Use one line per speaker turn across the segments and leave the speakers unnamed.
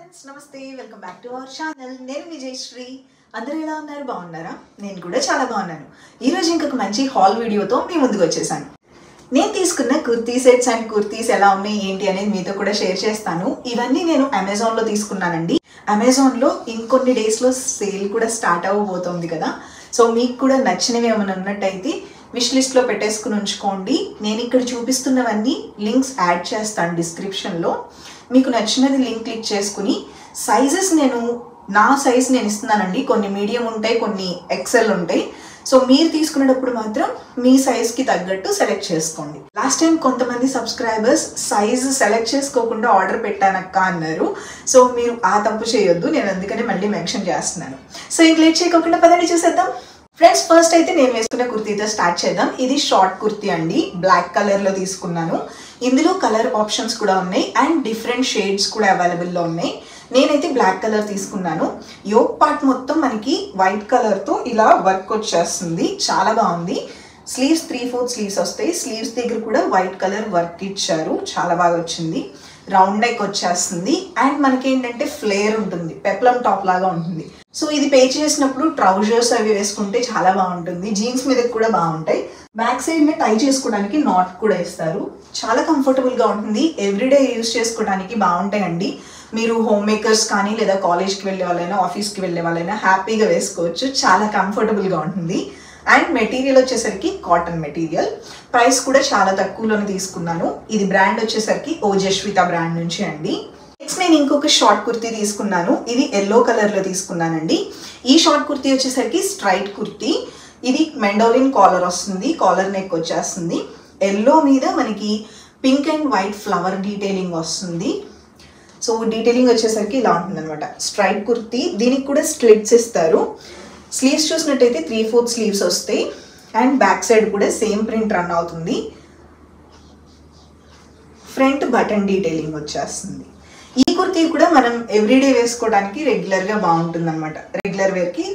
Friends నమస్తే welcome back to our channel. నేను విజయశ్రీ. అందరూ ఎలా ఉన్నారు? బాగున్నారా? నేను కూడా చాలా బాగున్నాను. ఈరోజు ఇంకొక మంచి హాల్ వీడియోతో మీ ముందుకు వచ్చేసాను. నేను తీసుకున్న కుర్తీ సెట్స్ అండ్ కుర్తీస్ ఎలా ఉన్నాయి ఏంటి అనేది మీతో కూడా షేర్ చేస్తాను. ఇవన్నీ నేను అమెజాన్లో తీసుకున్నానండి. అమెజాన్లో ఇంకొన్ని డేస్లో సేల్ కూడా స్టార్ట్ అవ్వబోతోంది కదా. సో మీకు కూడా నచ్చినవి ఏమైనా ఉన్నట్టయితే విష్ లిస్ట్లో పెట్టేసుకుని ఉంచుకోండి. నేను ఇక్కడ చూపిస్తున్నవన్నీ లింక్స్ యాడ్ చేస్తాను డిస్క్రిప్షన్లో. మీకు నచ్చినది లింక్ క్లిక్ చేసుకుని సైజెస్ నా సైజ్ నేను ఇస్తున్నానండి. కొన్ని మీడియం ఉంటాయి, కొన్ని ఎక్సెల్ ఉంటాయి. సో మీరు తీసుకునేటప్పుడు మాత్రం మీ సైజ్కి తగ్గట్టు సెలెక్ట్ చేసుకోండి. లాస్ట్ టైం కొంతమంది సబ్స్క్రైబర్స్ సైజ్ సెలెక్ట్ చేసుకోకుండా ఆర్డర్ పెట్టానక్క అన్నారు. సో మీరు ఆ తప్పు చేయొద్దు, నేను అందుకనే మళ్ళీ మెన్షన్ చేస్తున్నాను. సో ఇంక లేట్ చేయకుండా పదండి చూసేద్దాం. ఫ్రెండ్స్ ఫస్ట్ అయితే నేను వేసుకున్న కుర్తీతో స్టార్ట్ చేద్దాం. ఇది షార్ట్ కుర్తీ అండి, బ్లాక్ కలర్లో తీసుకున్నాను. ఇందులో కలర్ ఆప్షన్స్ కూడా ఉన్నాయి అండ్ డిఫరెంట్ షేడ్స్ కూడా అవైలబుల్లో ఉన్నాయి. నేనైతే బ్లాక్ కలర్ తీసుకున్నాను. యోక్ పార్ట్ మొత్తం మనకి వైట్ కలర్తో ఇలా వర్క్ వచ్చేస్తుంది, చాలా బాగుంది. స్లీవ్స్ 3/4 స్లీవ్స్ వస్తాయి. స్లీవ్స్ దగ్గర కూడా వైట్ కలర్ వర్క్ ఇచ్చారు, చాలా బాగా వచ్చింది. రౌండ్ నెక్ వచ్చేస్తుంది అండ్ మనకి ఏంటంటే ఫ్లేర్ ఉంటుంది, పెప్లం టాప్ లాగా ఉంటుంది. సో ఇది పే చేసినప్పుడు ట్రౌజర్స్ అవి వేసుకుంటే చాలా బాగుంటుంది. జీన్స్ మీద కూడా బాగుంటాయి. బ్యాక్ సైడ్ టై చేసుకోవడానికి నాట్ కూడా ఇస్తారు. చాలా కంఫర్టబుల్గా ఉంటుంది. ఎవ్రీడే యూజ్ చేసుకోవడానికి బాగుంటాయండి. మీరు హోమ్ మేకర్స్ కానీ లేదా కాలేజ్కి వెళ్ళే వాళ్ళైనా ఆఫీస్కి వెళ్ళే వాళ్ళైనా హ్యాపీగా వేసుకోవచ్చు. చాలా కంఫర్టబుల్గా ఉంటుంది. అండ్ మెటీరియల్ వచ్చేసరికి కాటన్ మెటీరియల్. ప్రైస్ కూడా చాలా తక్కువలోనే తీసుకున్నాను. ఇది బ్రాండ్ వచ్చేసరికి ఓజస్విత బ్రాండ్ నుంచి అండి. నెక్స్ట్ నేను ఇంకొక షార్ట్ కుర్తీ తీసుకున్నాను. ఇది ఎల్లో కలర్లో తీసుకున్నానండి. ఈ షార్ట్ కుర్తీ వచ్చేసరికి స్ట్రైట్ కుర్తీ. ఇది మెండోలిన్ కాలర్ వస్తుంది, కాలర్ నెక్ వచ్చేస్తుంది. ఎల్లో మీద మనకి pink and white flower detailing వస్తుంది. సో డీటెయిలింగ్ వచ్చేసరికి ఇలా ఉంటుంది అనమాట. స్ట్రైట్ కుర్తీ, దీనికి కూడా స్లిట్స్ ఇస్తారు. స్లీవ్స్ చూసినట్టయితే 3/4 స్లీవ్స్ వస్తాయి అండ్ బ్యాక్ సైడ్ కూడా సేమ్ ప్రింట్ రన్ అవుతుంది. ఫ్రంట్ బటన్ డీటెయిలింగ్ వచ్చేస్తుంది. ఈ కుర్తీ కూడా మనం ఎవ్రీడే వేసుకోవడానికి రెగ్యులర్గా బాగుంటుంది అనమాట, రెగ్యులర్ వేర్కి.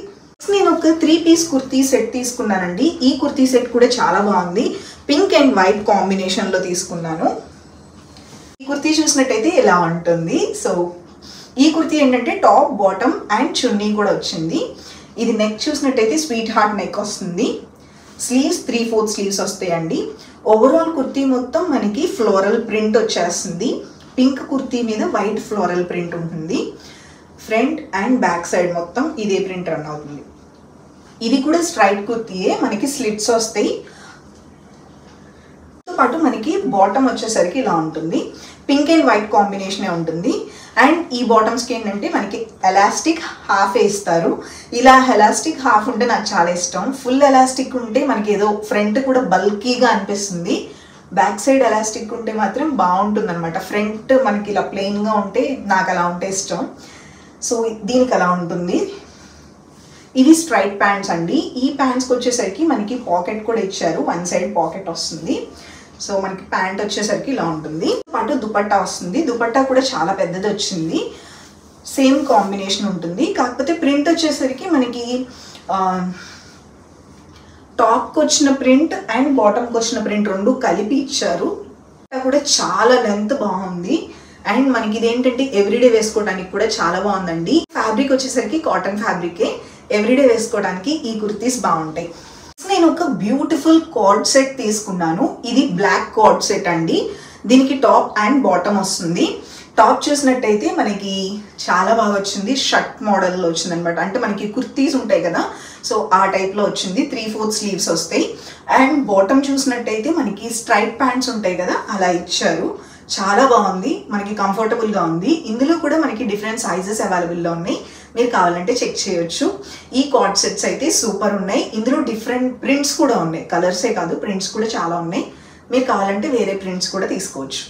నేను ఒక 3 పీస్ కుర్తీ సెట్ తీసుకున్నానండి. ఈ కుర్తీ సెట్ కూడా చాలా బాగుంది. పింక్ అండ్ వైట్ కాంబినేషన్లో తీసుకున్నాను. ఈ కుర్తీ చూసినట్టయితే ఇలా ఉంటుంది. సో ఈ కుర్తీ ఏంటంటే టాప్, బాటమ్ అండ్ చున్నీ కూడా వచ్చింది. ఇది నెక్ చూసినట్టయితే స్వీట్ హార్ట్ నెక్ వస్తుంది. స్లీవ్స్ 3/4 స్లీవ్స్ వస్తాయండి. ఓవరాల్ కుర్తీ మొత్తం మనకి ఫ్లోరల్ ప్రింట్ వచ్చేస్తుంది. పింక్ కుర్తీ మీద వైట్ ఫ్లోరల్ ప్రింట్ ఉంటుంది. ఫ్రంట్ అండ్ బ్యాక్ సైడ్ మొత్తం ఇదే ప్రింట్ రన్ అవుతుంది. ఇది కూడా స్ట్రైట్ కుర్తీయే, మనకి స్లిట్స్ వస్తాయి. తో పాటు మనకి బాటమ్ వచ్చేసరికి ఇలా ఉంటుంది. పింక్ అండ్ వైట్ కాంబినేషనే ఉంటుంది. అండ్ ఈ బాటమ్స్కి ఏంటంటే మనకి ఎలాస్టిక్ హాఫ్ ఇస్తారు. ఇలా ఎలాస్టిక్ హాఫ్ ఉంటే నాకు చాలా ఇష్టం. ఫుల్ ఎలాస్టిక్ ఉంటే మనకి ఏదో ఫ్రంట్ కూడా బల్కీగా అనిపిస్తుంది. బ్యాక్ సైడ్ ఎలాస్టిక్ ఉంటే మాత్రం బాగుంటుంది అనమాట. ఫ్రంట్ మనకి ఇలా ప్లెయిన్గా ఉంటే నాకు అలా ఉంటే ఇష్టం. సో దీనికి అలా ఉంటుంది. ఇవి స్ట్రైట్ ప్యాంట్స్ అండి. ఈ ప్యాంట్స్కి వచ్చేసరికి మనకి పాకెట్ కూడా ఇచ్చారు, వన్ సైడ్ పాకెట్ వస్తుంది. సో మనకి ప్యాంట్ వచ్చేసరికి ఇలా ఉంటుంది. పాటు దుపట్టా వస్తుంది. దుపట్టా కూడా చాలా పెద్దది వచ్చింది. సేమ్ కాంబినేషన్ ఉంటుంది. కాకపోతే ప్రింట్ వచ్చేసరికి మనకి టాప్కి వచ్చిన ప్రింట్ అండ్ బాటమ్కి వచ్చిన ప్రింట్ రెండు కలిపి ఇచ్చారు. కూడా చాలా లెంత్ బాగుంది. అండ్ మనకి ఇదేంటంటే ఎవ్రీడే వేసుకోవడానికి కూడా చాలా బాగుందండి. ఫ్యాబ్రిక్ వచ్చేసరికి కాటన్ ఫ్యాబ్రికే. ఎవ్రీడే వేసుకోవడానికి ఈ కుర్తీస్ బాగుంటాయి. నేను ఒక బ్యూటిఫుల్ కార్డ్ సెట్ తీసుకున్నాను. ఇది బ్లాక్ కార్డ్ సెట్ అండి. దీనికి టాప్ అండ్ బాటమ్ వస్తుంది. టాప్ చూసినట్టయితే మనకి చాలా బాగా వచ్చింది. షర్ట్ మోడల్లో వచ్చింది అనమాట. అంటే మనకి కుర్తీస్ ఉంటాయి కదా, సో ఆ టైప్లో వచ్చింది. 3/4 స్లీవ్స్ వస్తాయి. అండ్ బాటమ్ చూసినట్టయితే మనకి స్ట్రైట్ ప్యాంట్స్ ఉంటాయి కదా, అలా ఇచ్చారు. చాలా బాగుంది, మనకి కంఫర్టబుల్గా ఉంది. ఇందులో కూడా మనకి డిఫరెంట్ సైజెస్ అవైలబుల్లో ఉన్నాయి. మీరు కావాలంటే చెక్ చేయొచ్చు. ఈ కార్డ్ సెట్స్ అయితే సూపర్ ఉన్నాయి. ఇందులో డిఫరెంట్ ప్రింట్స్ కూడా ఉన్నాయి, కలర్సే కాదు ప్రింట్స్ కూడా చాలా ఉన్నాయి. మీరు కావాలంటే వేరే ప్రింట్స్ కూడా తీసుకోవచ్చు.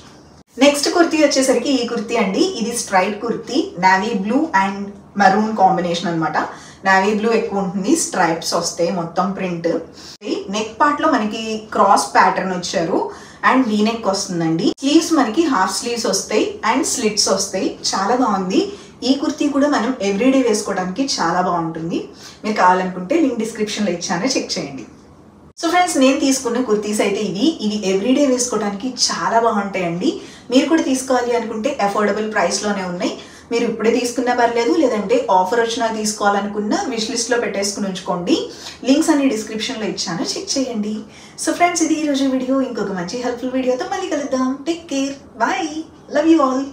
నెక్స్ట్ కుర్తీ వచ్చేసరికి ఈ కుర్తీ అండి. ఇది straight kurti, navy blue and maroon combination అనమాట. నావీ బ్లూ ఎక్కువ ఉంటుంది, స్ట్రైప్స్ వస్తాయి, మొత్తం ప్రింట్. నెక్ పార్ట్ లో మనకి క్రాస్ ప్యాటర్న్ వచ్చారు అండ్ వీ నెక్ వస్తుందండి. స్లీవ్స్ మనకి హాఫ్ స్లీవ్స్ వస్తాయి అండ్ స్లిట్స్ వస్తాయి. చాలా బాగుంది. ఈ కుర్తీ కూడా మనం ఎవ్రీడే వేసుకోవడానికి చాలా బాగుంటుంది. మీరు కావాలనుకుంటే లింక్ డిస్క్రిప్షన్లో ఇచ్చాను, చెక్ చేయండి. సో ఫ్రెండ్స్ నేను తీసుకున్న కుర్తీస్ అయితే ఇవి ఎవ్రీడే వేసుకోవడానికి చాలా బాగుంటాయండి. మీరు కూడా తీసుకోవాలి అనుకుంటే అఫోర్డబుల్ ప్రైస్లోనే ఉన్నాయి. మీరు ఇప్పుడే తీసుకున్నా పర్లేదు, లేదంటే ఆఫర్ వచ్చినా తీసుకోవాలనుకున్న విష్ లిస్ట్లో పెట్టేసుకుని ఉంచుకోండి. లింక్స్ అన్ని డిస్క్రిప్షన్లో ఇచ్చాను, చెక్ చేయండి. సో ఫ్రెండ్స్, ఇది ఈరోజు వీడియో. ఇంకొక మంచి హెల్ప్ఫుల్ వీడియోతో మళ్ళీ కలుద్దాం. Take care, bye, love you all.